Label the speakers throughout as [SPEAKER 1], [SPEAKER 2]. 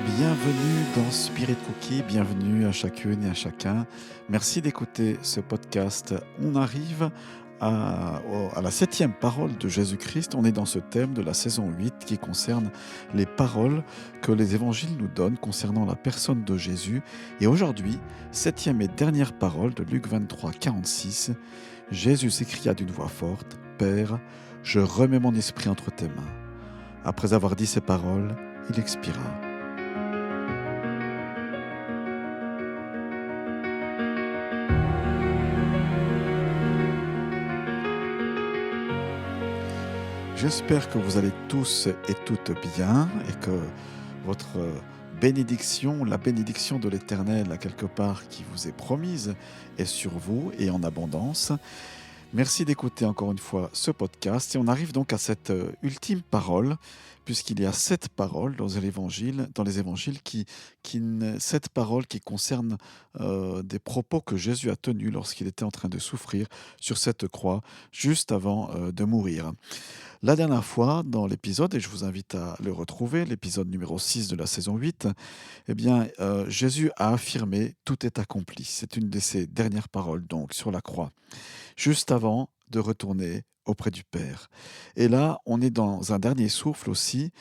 [SPEAKER 1] Bienvenue dans Spirit Cookie, bienvenue à chacune et à chacun. Merci d'écouter ce podcast. On arrive à la 7e parole de Jésus-Christ. On est dans ce thème de la saison 8 qui concerne les paroles que les évangiles nous donnent concernant la personne de Jésus. Et aujourd'hui, 7e et dernière parole de Luc 23, 46. Jésus s'écria d'une voix forte, « Père, je remets mon esprit entre tes mains. » Après avoir dit ces paroles, il expira. J'espère que vous allez tous et toutes bien et que votre bénédiction, la bénédiction de l'Éternel, à quelque part qui vous est promise, est sur vous et en abondance. Merci d'écouter encore une fois ce podcast et on arrive donc à cette ultime parole, puisqu'il y a 7 paroles dans les évangiles, 7 paroles qui concernent des propos que Jésus a tenus lorsqu'il était en train de souffrir sur cette croix, juste avant de mourir. La dernière fois, dans l'épisode, et je vous invite à le retrouver, l'épisode numéro 6 de la saison 8, eh bien, Jésus a affirmé « Tout est accompli ». C'est une de ses dernières paroles, donc, sur la croix, juste avant de retourner auprès du Père. Et là, on est dans un dernier souffle aussi,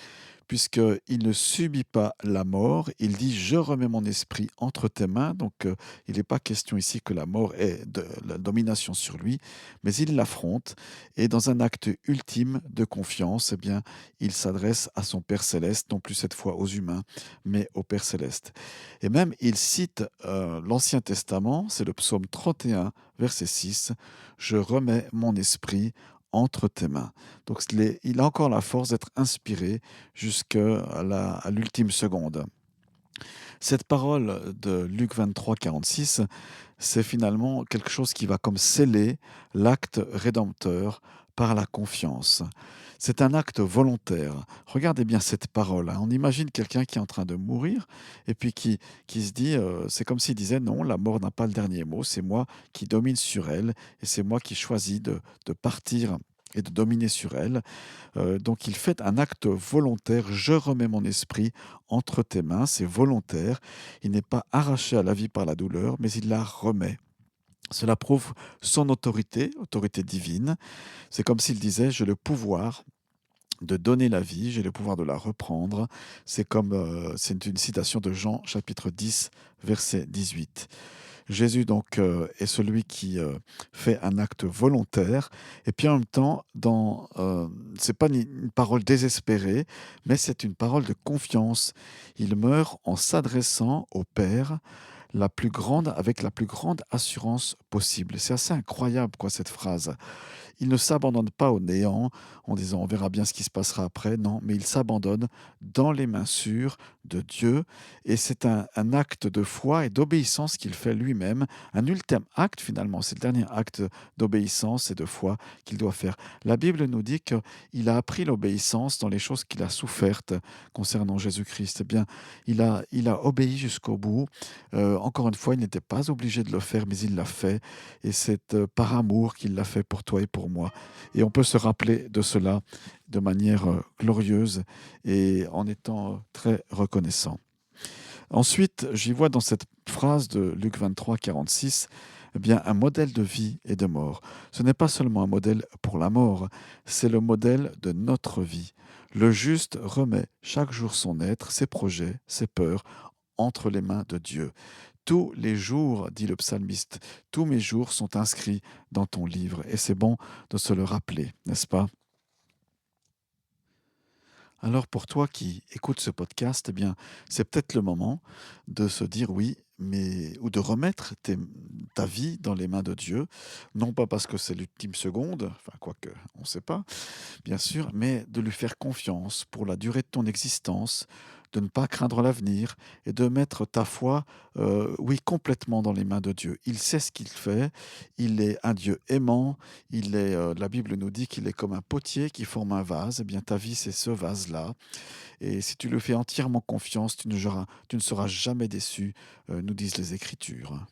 [SPEAKER 1] puisqu'il ne subit pas la mort. Il dit « Je remets mon esprit entre tes mains ». Donc, il n'est pas question ici que la mort ait de la domination sur lui, mais il l'affronte. Et dans un acte ultime de confiance, eh bien, il s'adresse à son Père céleste, non plus cette fois aux humains, mais au Père céleste. Et même, il cite l'Ancien Testament, c'est le psaume 31, verset 6, « Je remets mon esprit entre tes mains ». Donc il a encore la force d'être inspiré jusqu'à l'ultime seconde. Cette parole de Luc 23, 46, c'est finalement quelque chose qui va comme sceller l'acte rédempteur par la confiance. C'est un acte volontaire. Regardez bien cette parole. On imagine quelqu'un qui est en train de mourir et puis qui se dit, c'est comme s'il disait, non, la mort n'a pas le dernier mot, c'est moi qui domine sur elle et c'est moi qui choisis de partir et de dominer sur elle. Donc il fait un acte volontaire, je remets mon esprit entre tes mains, c'est volontaire. Il n'est pas arraché à la vie par la douleur, mais il la remet. Cela prouve son autorité, autorité divine. C'est comme s'il disait, j'ai le pouvoir de donner la vie, j'ai le pouvoir de la reprendre. C'est une citation de Jean chapitre 10, verset 18. Jésus donc est celui qui fait un acte volontaire et puis en même temps, c'est pas une parole désespérée, mais c'est une parole de confiance. Il meurt en s'adressant au Père avec la plus grande assurance possible. C'est assez incroyable quoi cette phrase. Il ne s'abandonne pas au néant en disant on verra bien ce qui se passera après. Non, mais il s'abandonne dans les mains sûres de Dieu. Et c'est un acte de foi et d'obéissance qu'il fait lui-même. Un ultime acte finalement. C'est le dernier acte d'obéissance et de foi qu'il doit faire. La Bible nous dit qu'il a appris l'obéissance dans les choses qu'il a souffertes concernant Jésus-Christ. Eh bien, il a obéi jusqu'au bout. Encore une fois, il n'était pas obligé de le faire, mais il l'a fait. Et c'est par amour qu'il l'a fait pour toi et pour moi. Et on peut se rappeler de cela de manière glorieuse et en étant très reconnaissant. Ensuite, j'y vois dans cette phrase de Luc 23, 46, eh bien, un modèle de vie et de mort. Ce n'est pas seulement un modèle pour la mort, c'est le modèle de notre vie. Le juste remet chaque jour son être, ses projets, ses peurs entre les mains de Dieu. Tous les jours, dit le psalmiste, tous mes jours sont inscrits dans ton livre. Et c'est bon de se le rappeler, n'est-ce pas? Alors pour toi qui écoutes ce podcast, eh bien, c'est peut-être le moment de se dire oui, mais ou de remettre ta vie dans les mains de Dieu, non pas parce que c'est l'ultime seconde, enfin quoique on ne sait pas, bien sûr, mais de lui faire confiance pour la durée de ton existence, de ne pas craindre l'avenir et de mettre ta foi, oui, complètement dans les mains de Dieu. Il sait ce qu'il fait, il est un Dieu aimant, la Bible nous dit qu'il est comme un potier qui forme un vase, eh bien ta vie c'est ce vase-là. Et si tu le fais entièrement confiance, tu ne seras jamais déçu, nous disent les Écritures.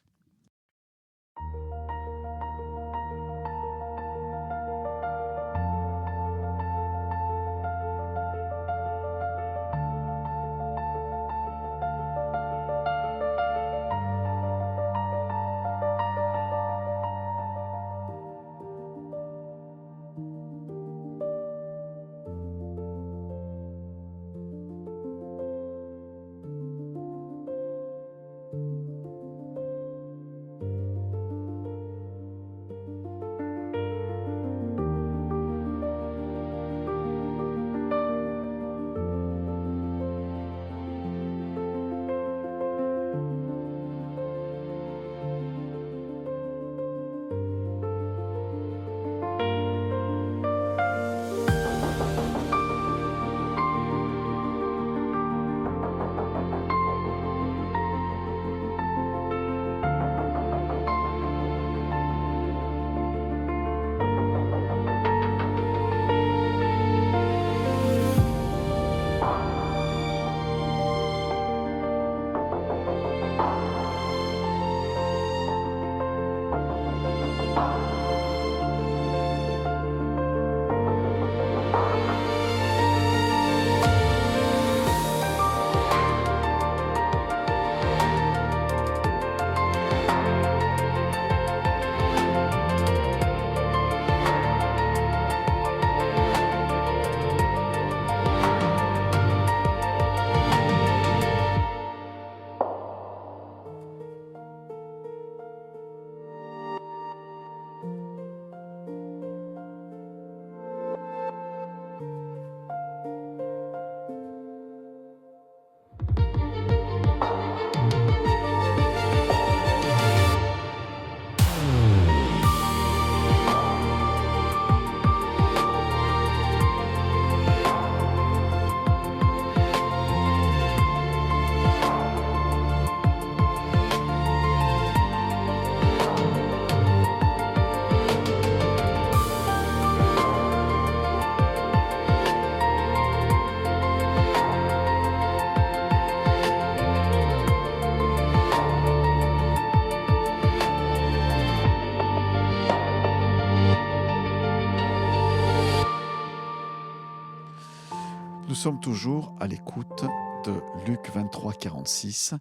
[SPEAKER 1] sommes toujours à l'écoute de Luc 23, 46,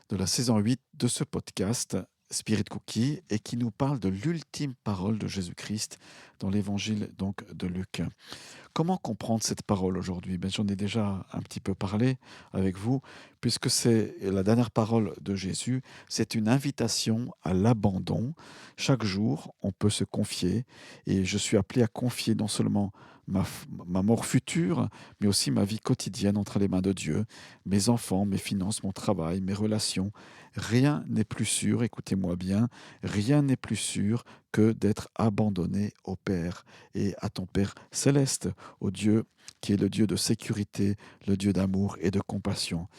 [SPEAKER 1] de la saison 8 de ce podcast Spirit Cookie, et qui nous parle de l'ultime parole de Jésus-Christ dans l'évangile donc de Luc. Comment comprendre cette parole aujourd'hui? J'en ai déjà un petit peu parlé avec vous, puisque c'est la dernière parole de Jésus. C'est une invitation à l'abandon. Chaque jour, on peut se confier, et je suis appelé à confier non seulement ma mort future, mais aussi ma vie quotidienne entre les mains de Dieu, mes enfants, mes finances, mon travail, mes relations. Rien n'est plus sûr, écoutez-moi bien, rien n'est plus sûr que d'être abandonné au Père et à ton Père céleste, au Dieu qui est le Dieu de sécurité, le Dieu d'amour et de compassion.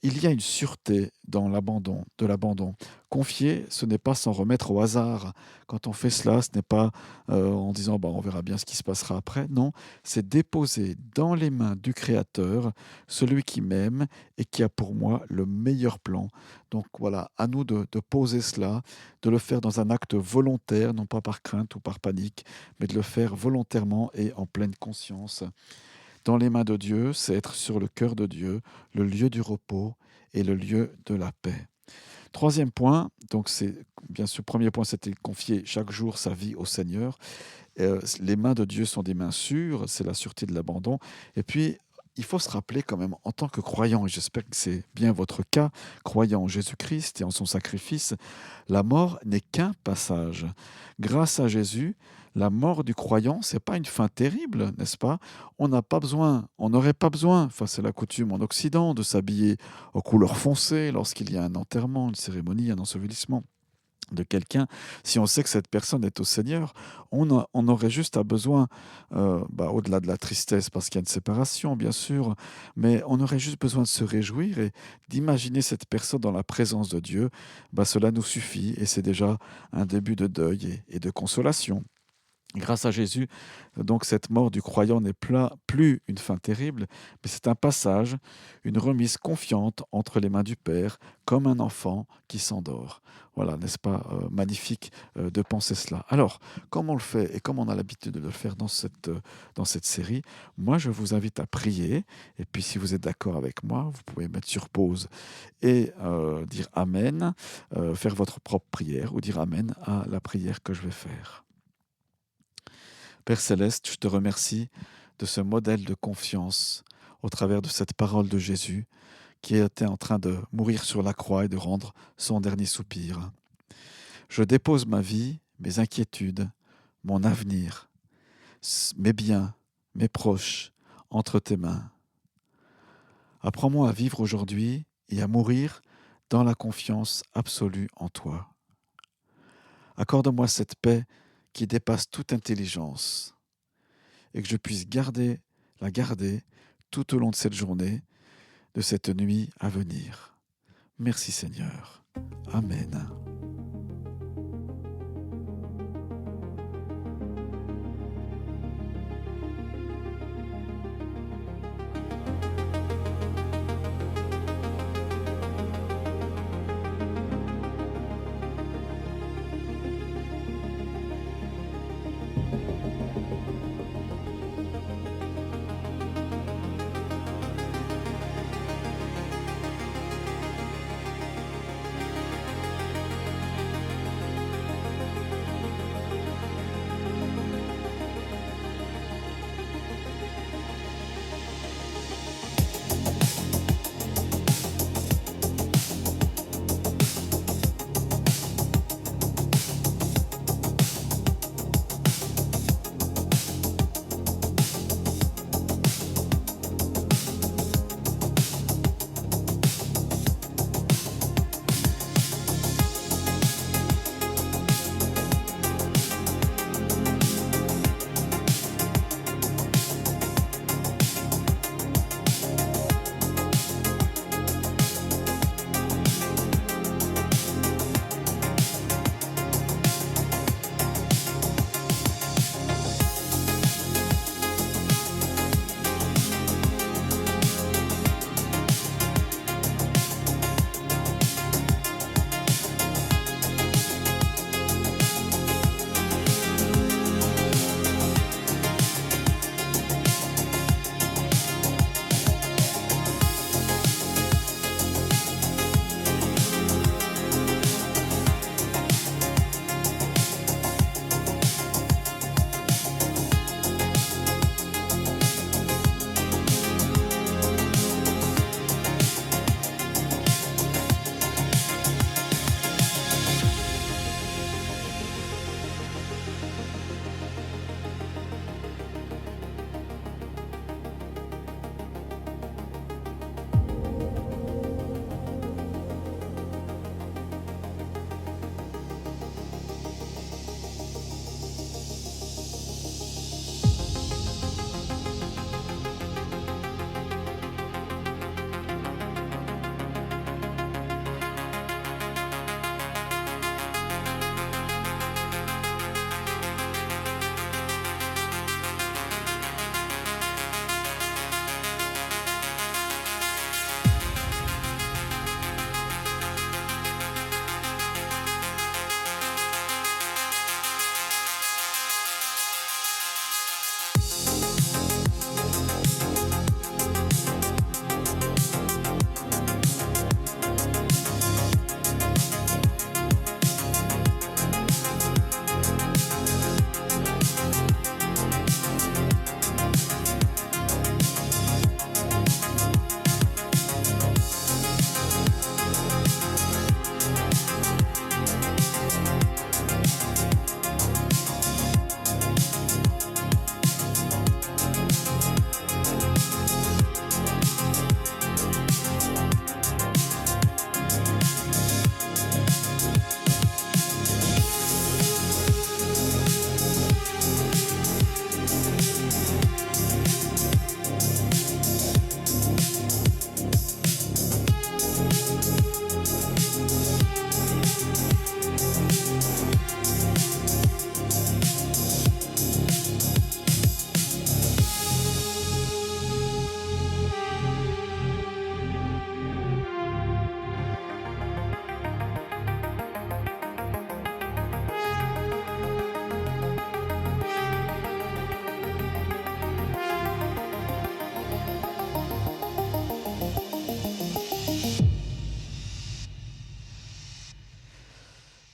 [SPEAKER 1] Il y a une sûreté dans l'abandon, de l'abandon. Confier, ce n'est pas s'en remettre au hasard. Quand on fait cela, ce n'est pas en disant on verra bien ce qui se passera après. Non, c'est déposer dans les mains du Créateur, celui qui m'aime et qui a pour moi le meilleur plan. Donc voilà, à nous de poser cela, de le faire dans un acte volontaire, non pas par crainte ou par panique, mais de le faire volontairement et en pleine conscience. Dans les mains de Dieu, c'est être sur le cœur de Dieu, le lieu du repos et le lieu de la paix. Troisième point, donc c'est bien sûr, premier point, c'était confier chaque jour sa vie au Seigneur. Les mains de Dieu sont des mains sûres, c'est la sûreté de l'abandon. Et puis, il faut se rappeler quand même, en tant que croyant, et j'espère que c'est bien votre cas, croyant en Jésus-Christ et en son sacrifice, la mort n'est qu'un passage. Grâce à Jésus, la mort du croyant, c'est pas une fin terrible, n'est-ce pas? On n'a pas besoin, on n'aurait pas besoin, enfin c'est la coutume en Occident, de s'habiller aux couleurs foncées lorsqu'il y a un enterrement, une cérémonie, un ensevelissement de quelqu'un. Si on sait que cette personne est au Seigneur, on aurait juste à besoin, au-delà de la tristesse, parce qu'il y a une séparation, bien sûr, mais on aurait juste besoin de se réjouir et d'imaginer cette personne dans la présence de Dieu. Cela nous suffit et c'est déjà un début de deuil et de consolation. Grâce à Jésus, donc cette mort du croyant n'est plus une fin terrible, mais c'est un passage, une remise confiante entre les mains du Père, comme un enfant qui s'endort. Voilà, n'est-ce pas magnifique de penser cela? Alors, comme on le fait et comme on a l'habitude de le faire dans cette série, moi je vous invite à prier, et puis si vous êtes d'accord avec moi, vous pouvez mettre sur pause et dire Amen, faire votre propre prière ou dire Amen à la prière que je vais faire. Père Céleste, je te remercie de ce modèle de confiance au travers de cette parole de Jésus qui était en train de mourir sur la croix et de rendre son dernier soupir. Je dépose ma vie, mes inquiétudes, mon avenir, mes biens, mes proches entre tes mains. Apprends-moi à vivre aujourd'hui et à mourir dans la confiance absolue en toi. Accorde-moi cette paix qui dépasse toute intelligence et que je puisse la garder tout au long de cette journée, de cette nuit à venir. Merci Seigneur. Amen.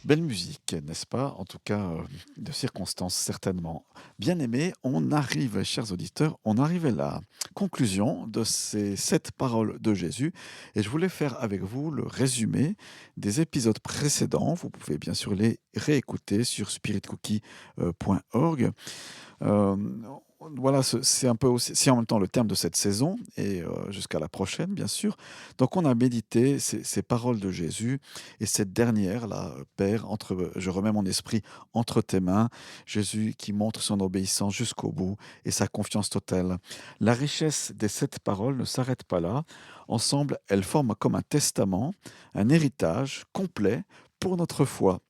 [SPEAKER 1] Belle musique, n'est-ce pas? En tout cas, de circonstances certainement. Bien-aimés, on arrive, chers auditeurs, on arrive à la conclusion de ces 7 paroles de Jésus et je voulais faire avec vous le résumé des épisodes précédents. Vous pouvez bien sûr les réécouter sur spiritcookie.org. Hem, voilà, c'est un peu aussi c'est en même temps le terme de cette saison et jusqu'à la prochaine, bien sûr. Donc on a médité ces paroles de Jésus et cette dernière-là, Père, je remets mon esprit entre tes mains. Jésus qui montre son obéissance jusqu'au bout et sa confiance totale. La richesse des 7 paroles ne s'arrête pas là. Ensemble, elles forment comme un testament, un héritage complet pour notre foi.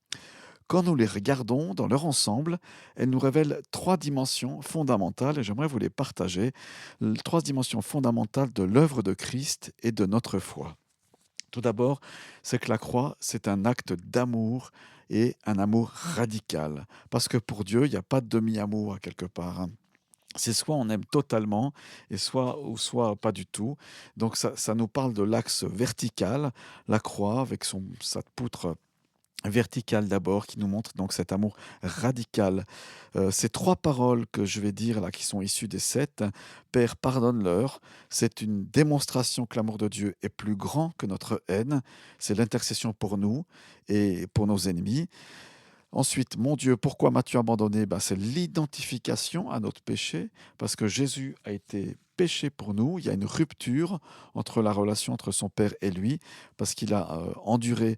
[SPEAKER 1] Quand nous les regardons dans leur ensemble, elles nous révèlent 3 dimensions fondamentales et j'aimerais vous les partager. 3 dimensions fondamentales de l'œuvre de Christ et de notre foi. Tout d'abord, c'est que la croix, c'est un acte d'amour et un amour radical. Parce que pour Dieu, il n'y a pas de demi-amour à quelque part, hein. C'est soit on aime totalement et soit pas du tout. Donc ça nous parle de l'axe vertical, la croix avec sa poutre verticale d'abord, qui nous montre donc cet amour radical. Ces 3 paroles que je vais dire là, qui sont issues des 7, Père, pardonne-leur, c'est une démonstration que l'amour de Dieu est plus grand que notre haine. C'est l'intercession pour nous et pour nos ennemis. Ensuite, mon Dieu, pourquoi m'as-tu abandonné? Ben, c'est l'identification à notre péché, parce que Jésus a été péché pour nous. Il y a une rupture entre la relation entre son Père et lui, parce qu'il a enduré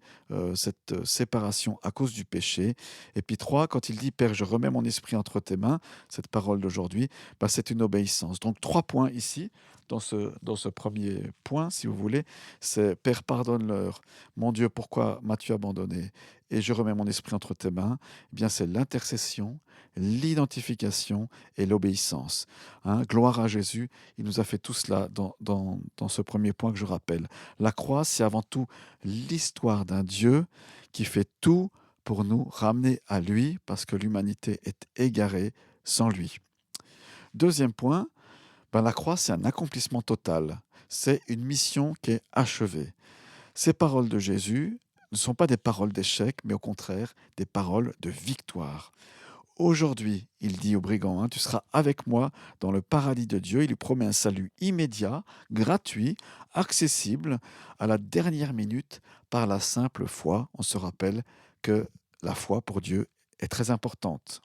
[SPEAKER 1] cette séparation à cause du péché. Et puis 3, quand il dit, Père, je remets mon esprit entre tes mains, cette parole d'aujourd'hui, ben, c'est une obéissance. Donc 3 points ici, dans ce premier point, si vous voulez, c'est Père, pardonne-leur. Mon Dieu, pourquoi m'as-tu abandonné? Et je remets mon esprit entre tes mains, eh bien c'est l'intercession, l'identification et l'obéissance. Hein, gloire à Jésus, il nous a fait tout cela dans ce premier point que je rappelle. La croix, c'est avant tout l'histoire d'un Dieu qui fait tout pour nous ramener à lui, parce que l'humanité est égarée sans lui. Deuxième point, ben la croix, c'est un accomplissement total. C'est une mission qui est achevée. Ces paroles de Jésus ne sont pas des paroles d'échec, mais au contraire des paroles de victoire. Aujourd'hui, il dit au brigand, hein, tu seras avec moi dans le paradis de Dieu. Il lui promet un salut immédiat, gratuit, accessible à la dernière minute par la simple foi. On se rappelle que la foi pour Dieu est très importante.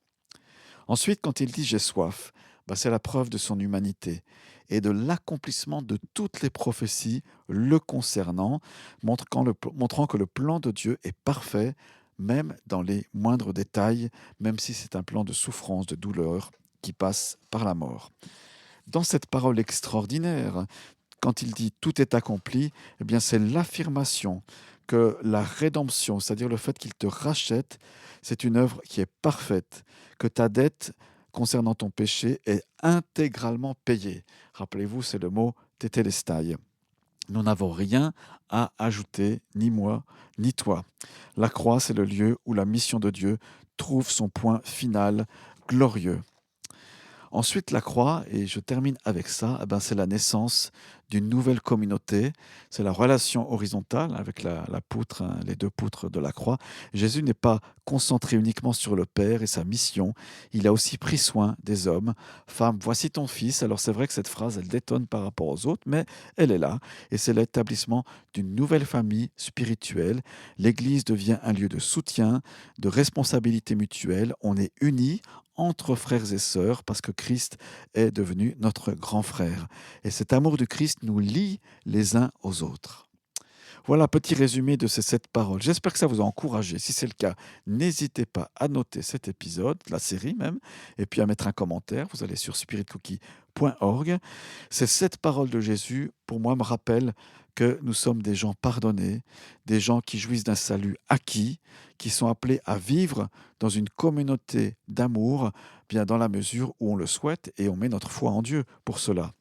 [SPEAKER 1] Ensuite, quand il dit j'ai soif, bah, c'est la preuve de son humanité et de l'accomplissement de toutes les prophéties le concernant, montrant que le plan de Dieu est parfait, même dans les moindres détails, même si c'est un plan de souffrance, de douleur qui passe par la mort. Dans cette parole extraordinaire, quand il dit tout est accompli, eh bien c'est l'affirmation que la rédemption, c'est-à-dire le fait qu'il te rachète, c'est une œuvre qui est parfaite, que ta dette concernant ton péché est intégralement payée. Rappelez-vous, c'est le mot tétélestai. Nous n'avons rien à ajouter, ni moi, ni toi. La croix, c'est le lieu où la mission de Dieu trouve son point final glorieux. Ensuite, la croix, et je termine avec ça, eh ben, c'est la naissance d'une nouvelle communauté. C'est la relation horizontale avec la poutre, hein, les 2 poutres de la croix. Jésus n'est pas concentré uniquement sur le Père et sa mission. Il a aussi pris soin des hommes. Femme, voici ton fils. Alors c'est vrai que cette phrase, elle détonne par rapport aux autres, mais elle est là. Et c'est l'établissement d'une nouvelle famille spirituelle. L'Église devient un lieu de soutien, de responsabilité mutuelle. On est unis entre frères et sœurs parce que Christ est devenu notre grand frère. Et cet amour du Christ nous lie les uns aux autres. Voilà, petit résumé de ces 7 paroles. J'espère que ça vous a encouragé. Si c'est le cas, n'hésitez pas à noter cet épisode, la série même, et puis à mettre un commentaire. Vous allez sur spiritcookie.org. Ces 7 paroles de Jésus, pour moi, me rappellent que nous sommes des gens pardonnés, des gens qui jouissent d'un salut acquis, qui sont appelés à vivre dans une communauté d'amour, bien dans la mesure où on le souhaite et on met notre foi en Dieu pour cela.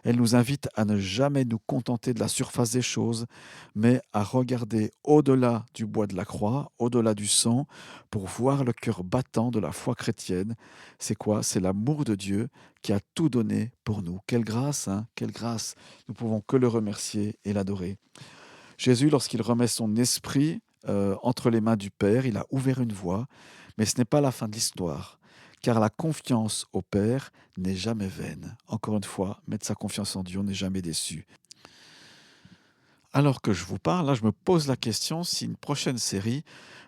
[SPEAKER 1] Elle nous invite à ne jamais nous contenter de la surface des choses, mais à regarder au-delà du bois de la croix, au-delà du sang, pour voir le cœur battant de la foi chrétienne. C'est quoi? C'est l'amour de Dieu qui a tout donné pour nous. Quelle grâce, hein? Quelle grâce! Nous pouvons que le remercier et l'adorer. Jésus, lorsqu'il remet son esprit entre les mains du Père, il a ouvert une voie, mais ce n'est pas la fin de l'histoire, car la confiance au Père n'est jamais vaine. Encore une fois, mettre sa confiance en Dieu, on n'est jamais déçu. Alors que je vous parle, là, je me pose la question si une prochaine série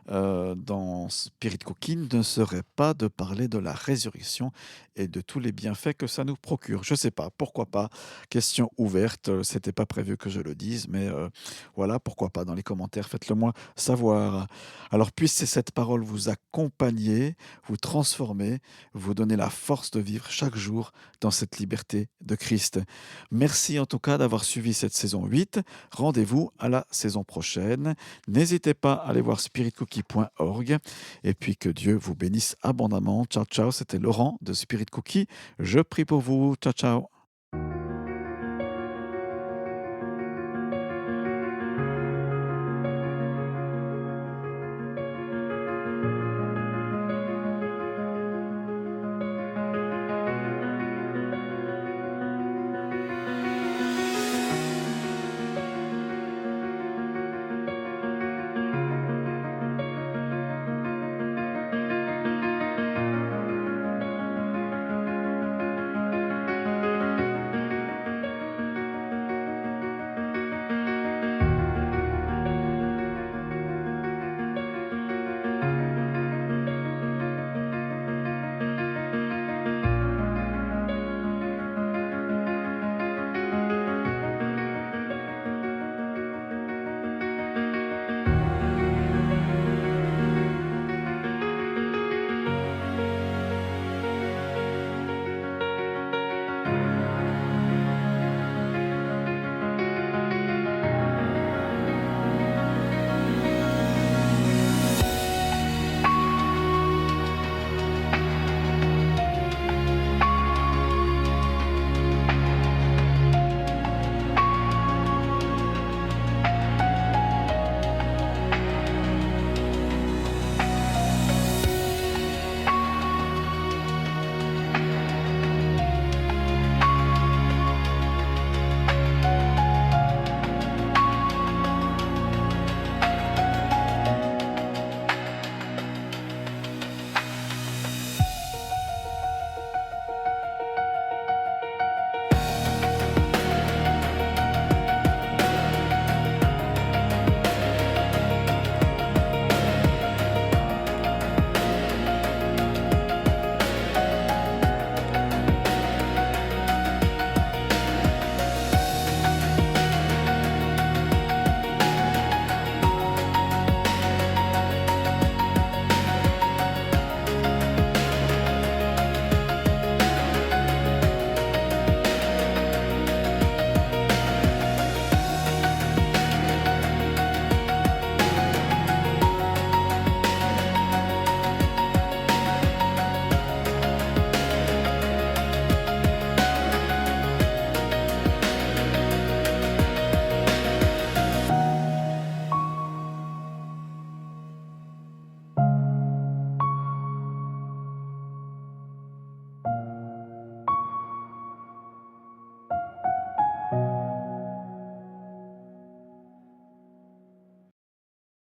[SPEAKER 1] dans Spirit Cooking ne serait pas de parler de la résurrection et de tous les bienfaits que ça nous procure. Je ne sais pas, pourquoi pas. Question ouverte, c'était pas prévu que je le dise, mais voilà, pourquoi pas. Dans les commentaires, faites-le moi savoir. Alors puisse cette parole vous accompagner, vous transformer, vous donner la force de vivre chaque jour dans cette liberté de Christ. Merci en tout cas d'avoir suivi cette saison 8. Rendez-vous à la saison prochaine. N'hésitez pas à aller voir spiritcookie.org et puis que Dieu vous bénisse abondamment. Ciao, ciao, c'était Laurent de Spirit Cookie. Je prie pour vous. Ciao, ciao.